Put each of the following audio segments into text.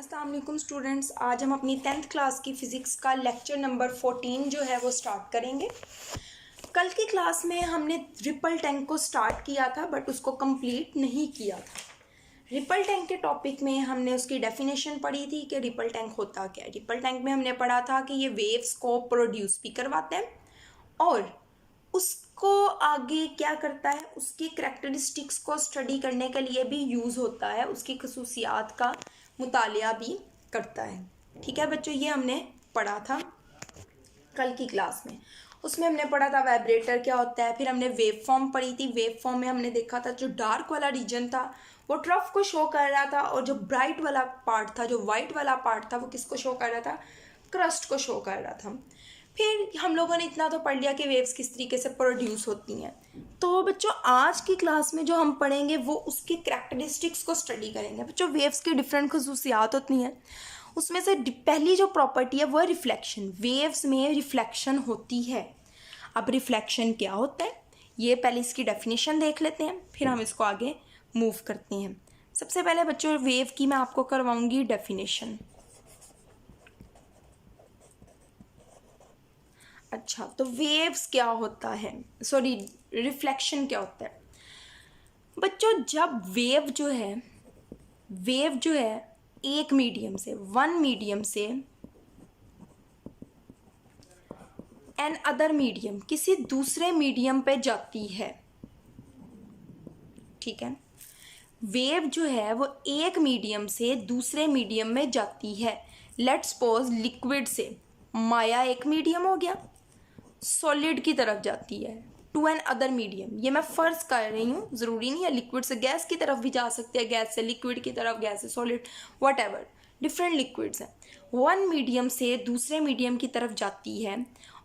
अस्सलाम वालेकुम स्टूडेंट्स, आज हम अपनी 10th क्लास की फ़िज़िक्स का लेक्चर नंबर 14 जो है वो स्टार्ट करेंगे। कल की क्लास में हमने रिपल टैंक को स्टार्ट किया था बट उसको कंप्लीट नहीं किया था। रिपल टैंक के टॉपिक में हमने उसकी डेफिनेशन पढ़ी थी कि रिपल टैंक होता क्या है। रिपल टैंक में हमने पढ़ा था कि ये वेव्स को प्रोड्यूस भी करवाते हैं और उसको आगे क्या करता है, उसकी करैक्टरिस्टिक्स को स्टडी करने के लिए भी यूज़ होता है, उसकी खसूसियात का मुतालिया भी करता है। ठीक है बच्चों, ये हमने पढ़ा था कल की क्लास में। उसमें हमने पढ़ा था वाइब्रेटर क्या होता है, फिर हमने वेव फॉर्म पढ़ी थी। वेव फॉर्म में हमने देखा था जो डार्क वाला रीजन था वो ट्रफ को शो कर रहा था और जो ब्राइट वाला पार्ट था, जो वाइट वाला पार्ट था, वो किसको शो कर रहा था, क्रस्ट को शो कर रहा था। फिर हम लोगों ने इतना तो पढ़ लिया कि वेव्स किस तरीके से प्रोड्यूस होती हैं। तो बच्चों आज की क्लास में जो हम पढ़ेंगे वो उसकी करैक्टरिस्टिक्स को स्टडी करेंगे। बच्चों वेव्स की डिफरेंट खसूसियात होती हैं, उसमें से पहली जो प्रॉपर्टी है वो है रिफ्लेक्शन। वेव्स में रिफ्लेक्शन होती है। अब रिफ्लेक्शन क्या होता है ये पहले इसकी डेफिनेशन देख लेते हैं, फिर हम इसको आगे मूव करते हैं। सबसे पहले बच्चों वेव की मैं आपको करवाऊंगी डेफिनेशन। अच्छा, तो वेव्स क्या होता है, सॉरी रिफ्लेक्शन क्या होता है बच्चों। जब वेव जो है एक मीडियम से, वन मीडियम से एन अदर मीडियम, किसी दूसरे मीडियम पे जाती है, ठीक है। वेव जो है वो एक मीडियम से दूसरे मीडियम में जाती है। लेट्स सपोज लिक्विड से माया एक मीडियम हो गया, सॉलिड की तरफ जाती है टू एन अदर मीडियम। ये मैं फर्ज कर रही हूँ, ज़रूरी नहीं है लिक्विड से गैस की तरफ भी जा सकते हैं, गैस से लिक्विड की तरफ, गैस से solid, what ever, different liquids हैं। वन मीडियम से दूसरे मीडियम की तरफ जाती है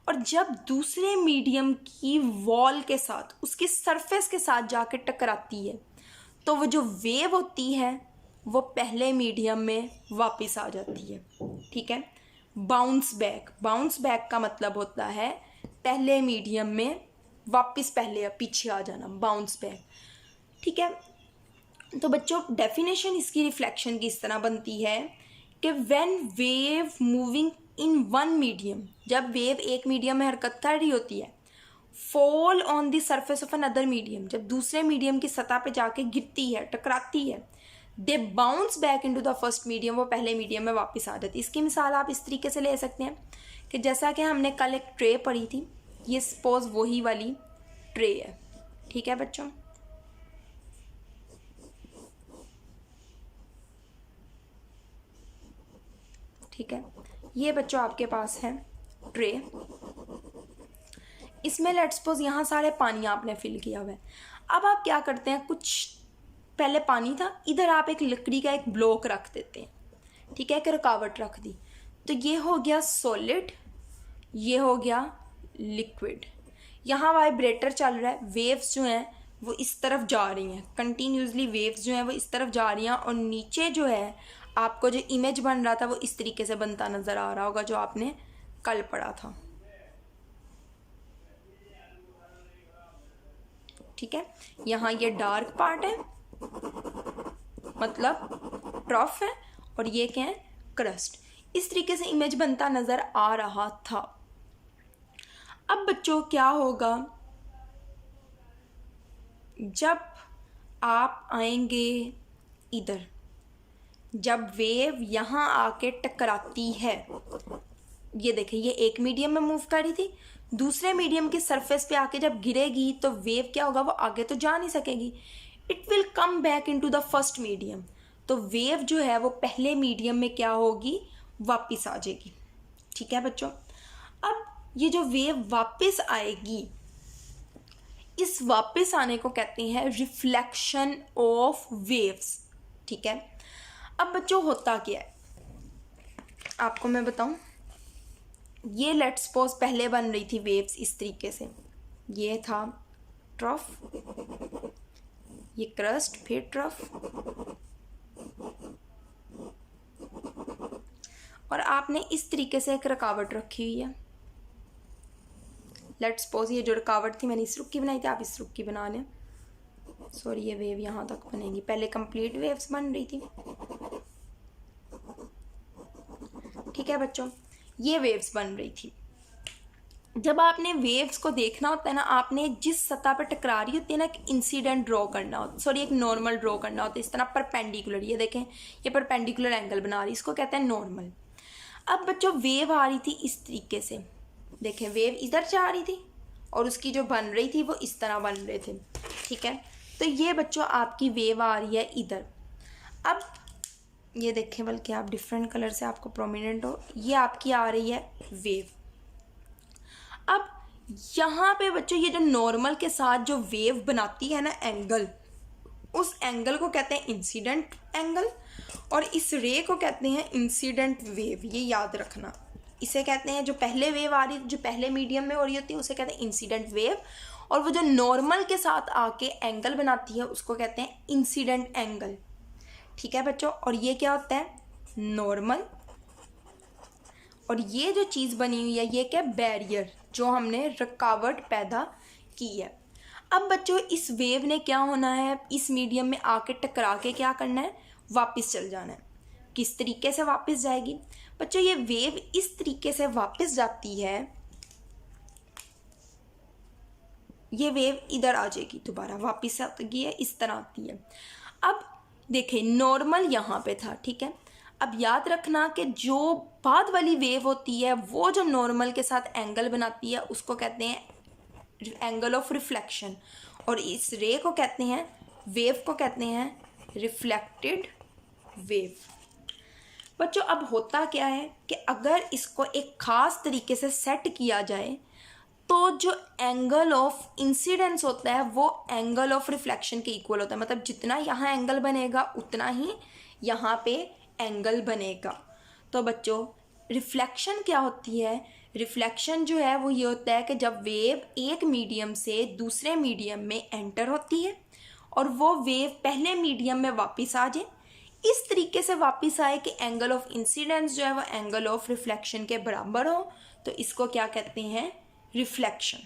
और जब दूसरे मीडियम की वॉल के साथ, उसकी सरफेस के साथ जाके टकराती है तो वो जो वेव होती है वो पहले मीडियम में वापस आ जाती है, ठीक है। बाउंस बैक का मतलब होता है पहले मीडियम में वापस पहले या पीछे आ जाना, बाउंस बैक, ठीक है। तो बच्चों डेफिनेशन इसकी रिफ्लेक्शन की इस तरह बनती है कि when wave moving in one medium, जब वेव एक मीडियम में हरकत कर रही होती है, fall on the surface of another medium, जब दूसरे मीडियम की सतह पे जाके गिरती है, टकराती है, दे bounce back into the first medium, वो पहले मीडियम में वापस आ जाती है। इसकी मिसाल आप इस तरीके से ले सकते हैं कि जैसा कि हमने कल एक ट्रे पढ़ी थी, ये सपोज वही वाली ट्रे है, ठीक है बच्चों। ठीक है, ये बच्चों आपके पास है ट्रे, इसमें लेट्स सपोज यहाँ सारे पानी आपने फिल किया हुआ है। अब आप क्या करते हैं, कुछ पहले पानी था, इधर आप एक लकड़ी का एक ब्लॉक रख देते हैं, ठीक है, एक रुकावट रख दी, तो ये हो गया सॉलिड, ये हो गया लिक्विड। यहाँ वाइब्रेटर चल रहा है, वेव्स जो हैं वो इस तरफ जा रही हैं, कंटिन्यूसली वेव्स जो हैं वो इस तरफ जा रही हैं और नीचे जो है आपको जो इमेज बन रहा था वो इस तरीके से बनता नज़र आ रहा होगा जो आपने कल पढ़ा था, ठीक है। यहाँ ये डार्क पार्ट है मतलब ट्रफ है और ये क्या है, क्रस्ट। इस तरीके से इमेज बनता नज़र आ रहा था। अब बच्चों क्या होगा, जब आप आएंगे इधर, जब वेव यहाँ आके टकराती है, ये देखिए ये एक मीडियम में मूव कर रही थी, दूसरे मीडियम की सरफेस पे आके जब गिरेगी तो वेव क्या होगा, वो आगे तो जा नहीं सकेगी, it will come back into the first medium. तो वेव जो है वो पहले मीडियम में क्या होगी, वापस आ जाएगी, ठीक है बच्चों। अब ये जो वेव वापस आएगी, इस वापस आने को कहते हैं रिफ्लेक्शन ऑफ वेव्स, ठीक है। अब बच्चों होता क्या है आपको मैं बताऊं, ये लेट्स सपोज पहले बन रही थी वेव्स इस तरीके से, ये था ट्रफ, ये क्रस्ट, फिर ट्रफ, और आपने इस तरीके से एक रुकावट रखी हुई है। लेट्स सपोज ये जो रुकावट थी मैंने इस रुख की बनाई थी, आप इस रुख की बना लें, सॉरी ये वेव यहाँ तक बनेगी, पहले कंप्लीट वेव्स बन रही थी, ठीक है बच्चों, ये वेव्स बन रही थी। जब आपने वेव्स को देखना होता है ना, आपने जिस सतह पर टकरा रही होती है ना, एक इंसिडेंट ड्रॉ करना होता, सॉरी एक नॉर्मल ड्रॉ करना होता है, इस तरह परपेंडिकुलर। ये देखें, ये परपेंडिकुलर एंगल बना रही है, इसको कहते हैं नॉर्मल। अब बच्चों वेव आ रही थी इस तरीके से, देखें वेव इधर जा रही थी और उसकी जो बन रही थी वो इस तरह बन रहे थे, ठीक है। तो ये बच्चों आपकी वेव आ रही है इधर। अब ये देखें, बल्कि आप डिफरेंट कलर से आपको प्रोमिनेंट हो, ये आपकी आ रही है वेव। अब यहाँ पे बच्चों ये जो नॉर्मल के साथ जो वेव बनाती है ना एंगल, उस एंगल को कहते हैं इंसिडेंट एंगल, और इस रे को कहते हैं इंसिडेंट वेव। ये याद रखना, इसे कहते हैं जो पहले वेव आ रही, जो पहले मीडियम में हो रही होती है उसे कहते हैं इंसिडेंट वेव, और वो जो नॉर्मल के साथ आके एंगल बनाती है उसको कहते हैं इंसिडेंट एंगल, ठीक है बच्चों। और ये क्या होता है, नॉर्मल। और ये जो चीज़ बनी हुई है ये क्या, बैरियर, जो हमने रुकावट पैदा की है। अब बच्चों इस वेव ने क्या होना है, इस मीडियम में आके टकरा के क्या करना है, वापस चल जाना है। किस तरीके से वापस जाएगी बच्चों, ये वेव इस तरीके से वापस जाती है, ये वेव इधर आ जाएगी, दोबारा वापस आती है, इस तरह आती है। अब देखें नॉर्मल यहाँ पे था, ठीक है। अब याद रखना कि जो बाद वाली वेव होती है वो जो नॉर्मल के साथ एंगल बनाती है उसको कहते हैं एंगल ऑफ रिफ्लेक्शन, और इस रे को कहते हैं, वेव को कहते हैं रिफ्लेक्टेड वेव। बच्चों अब होता क्या है कि अगर इसको एक ख़ास तरीके से सेट किया जाए तो जो एंगल ऑफ इंसिडेंस होता है वो एंगल ऑफ रिफ्लेक्शन के इक्वल होता है। मतलब जितना यहाँ एंगल बनेगा उतना ही यहाँ पे एंगल बनेगा। तो बच्चों रिफ्लेक्शन क्या होती है, रिफ्लेक्शन जो है वो ये होता है कि जब वेव एक मीडियम से दूसरे मीडियम में एंटर होती है और वो वेव पहले मीडियम में वापस आ जाए, इस तरीके से वापस आए कि एंगल ऑफ इंसिडेंस जो है वो एंगल ऑफ रिफ्लेक्शन के बराबर हो, तो इसको क्या कहते हैं, रिफ्लेक्शन।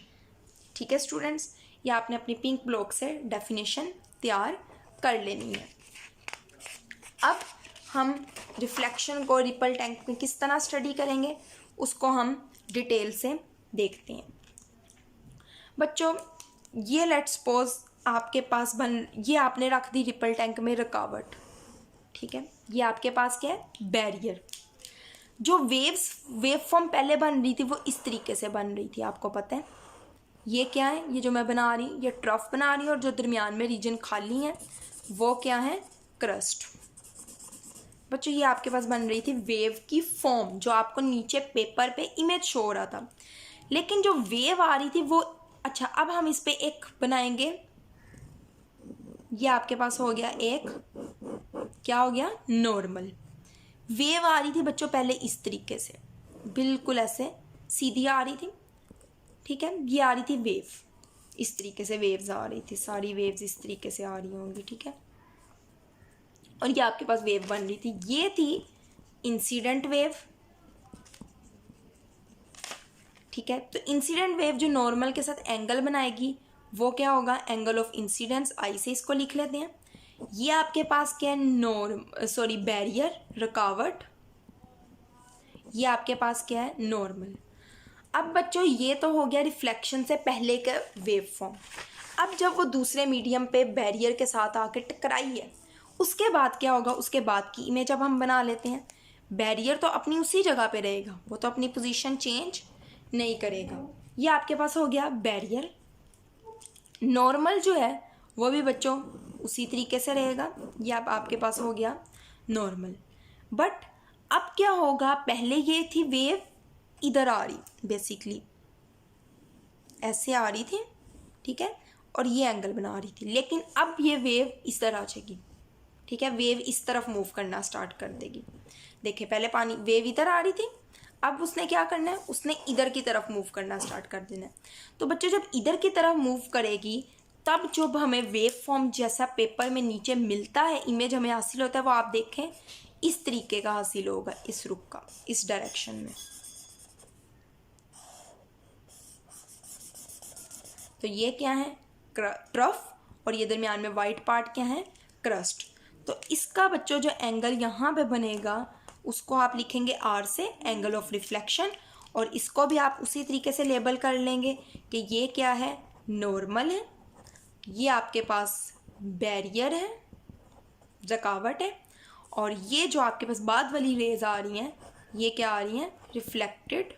ठीक है स्टूडेंट्स, ये आपने अपनी पिंक ब्लॉक से डेफिनेशन तैयार कर लेनी है। अब हम रिफ्लेक्शन को रिपल टैंक में किस तरह स्टडी करेंगे उसको हम डिटेल से देखते हैं। बच्चों ये लेट्स सपोज आपके पास ये आपने रख दी रिपल टैंक में रुकावट, ठीक है। ये आपके पास क्या है, बैरियर। जो वेव फॉर्म पहले बन रही थी वो इस तरीके से बन रही थी, आपको पता है। ये क्या है, ये जो मैं बना रही हूँ ये ट्रफ बना रही हूँ, और जो दरमियान में रीजन खाली है वो क्या है, क्रस्ट। बच्चों ये आपके पास बन रही थी वेव की फॉर्म, जो आपको नीचे पेपर पे इमेज शो हो रहा था। लेकिन जो वेव आ रही थी वो, अच्छा अब हम इस पे एक बनाएंगे। ये आपके पास हो गया एक, क्या हो गया, नॉर्मल। वेव आ रही थी बच्चों पहले इस तरीके से, बिल्कुल ऐसे सीधी आ रही थी, ठीक है। ये आ रही थी वेव, इस तरीके से वेव्स आ रही थी, सारी वेव्स इस तरीके से आ रही होंगी, ठीक है। और ये आपके पास वेव बन रही थी, ये थी इंसिडेंट वेव, ठीक है। तो इंसिडेंट वेव जो नॉर्मल के साथ एंगल बनाएगी वो क्या होगा, एंगल ऑफ इंसिडेंस। आई से इसको लिख लेते हैं। ये आपके पास क्या है, बैरियर, रुकावट। ये आपके पास क्या है, नॉर्मल। अब बच्चों ये तो हो गया रिफ्लेक्शन से पहले का वेव फॉर्म। अब जब वो दूसरे मीडियम पे बैरियर के साथ आके टकराई है, उसके बाद क्या होगा, उसके बाद की इमेज अब हम बना लेते हैं। बैरियर तो अपनी उसी जगह पे रहेगा, वो तो अपनी पोजीशन चेंज नहीं करेगा। ये आपके पास हो गया बैरियर। नॉर्मल जो है वो भी बच्चों उसी तरीके से रहेगा। ये अब आपके पास हो गया नॉर्मल। बट अब क्या होगा, पहले ये थी वेव इधर आ रही, बेसिकली ऐसे आ रही थी, ठीक है, और ये एंगल बना रही थी। लेकिन अब ये वेव इस तरह आ जाएगी, ठीक है, वेव इस तरफ मूव करना स्टार्ट कर देगी। देखिए पहले पानी वेव इधर आ रही थी, अब उसने क्या करना है, उसने इधर की तरफ मूव करना स्टार्ट कर देना है। तो बच्चों जब इधर की तरफ मूव करेगी तब जब हमें वेव फॉर्म जैसा पेपर में नीचे मिलता है, इमेज हमें हासिल होता है, वो आप देखें इस तरीके का हासिल होगा, इस रुख का, इस डायरेक्शन में। तो ये क्या है, ट्रफ, और ये दरमियान में वाइट पार्ट क्या है, क्रस्ट। तो इसका बच्चों जो एंगल यहाँ पे बनेगा उसको आप लिखेंगे आर से, एंगल ऑफ रिफ्लेक्शन, और इसको भी आप उसी तरीके से लेबल कर लेंगे कि ये क्या है, नॉर्मल है, ये आपके पास बैरियर है, रुकावट है, और ये जो आपके पास बाद वाली रेज आ रही हैं ये क्या आ रही हैं, रिफ्लेक्टेड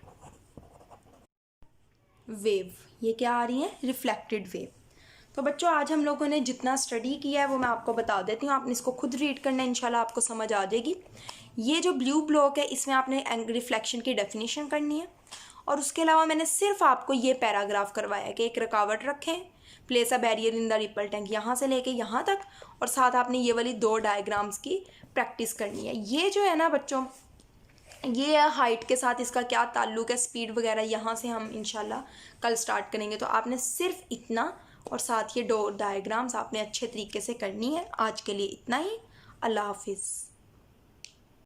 वेव। ये क्या आ रही हैं, रिफ्लेक्टेड वेव। तो बच्चों आज हम लोगों ने जितना स्टडी किया है वो मैं आपको बता देती हूँ, आपने इसको खुद रीड करना है, इंशाल्लाह आपको समझ आ जाएगी। ये जो ब्लू ब्लॉक है इसमें आपने रिफ्लेक्शन की डेफिनेशन करनी है, और उसके अलावा मैंने सिर्फ आपको ये पैराग्राफ करवाया है कि एक रुकावट रखें, place a barrier in the ripple tank, यहाँ से लेके यहाँ तक, और साथ आपने ये वाली 2 डायग्राम्स की प्रैक्टिस करनी है। ये जो है ना बच्चों, ये हाइट के साथ इसका क्या ताल्लुक है, स्पीड वगैरह यहाँ से हम इंशाल्लाह कल स्टार्ट करेंगे। तो आपने सिर्फ इतना और साथ ये 2 डायग्राम्स आपने अच्छे तरीके से करनी है। आज के लिए इतना ही। अल्लाह हाफिज़।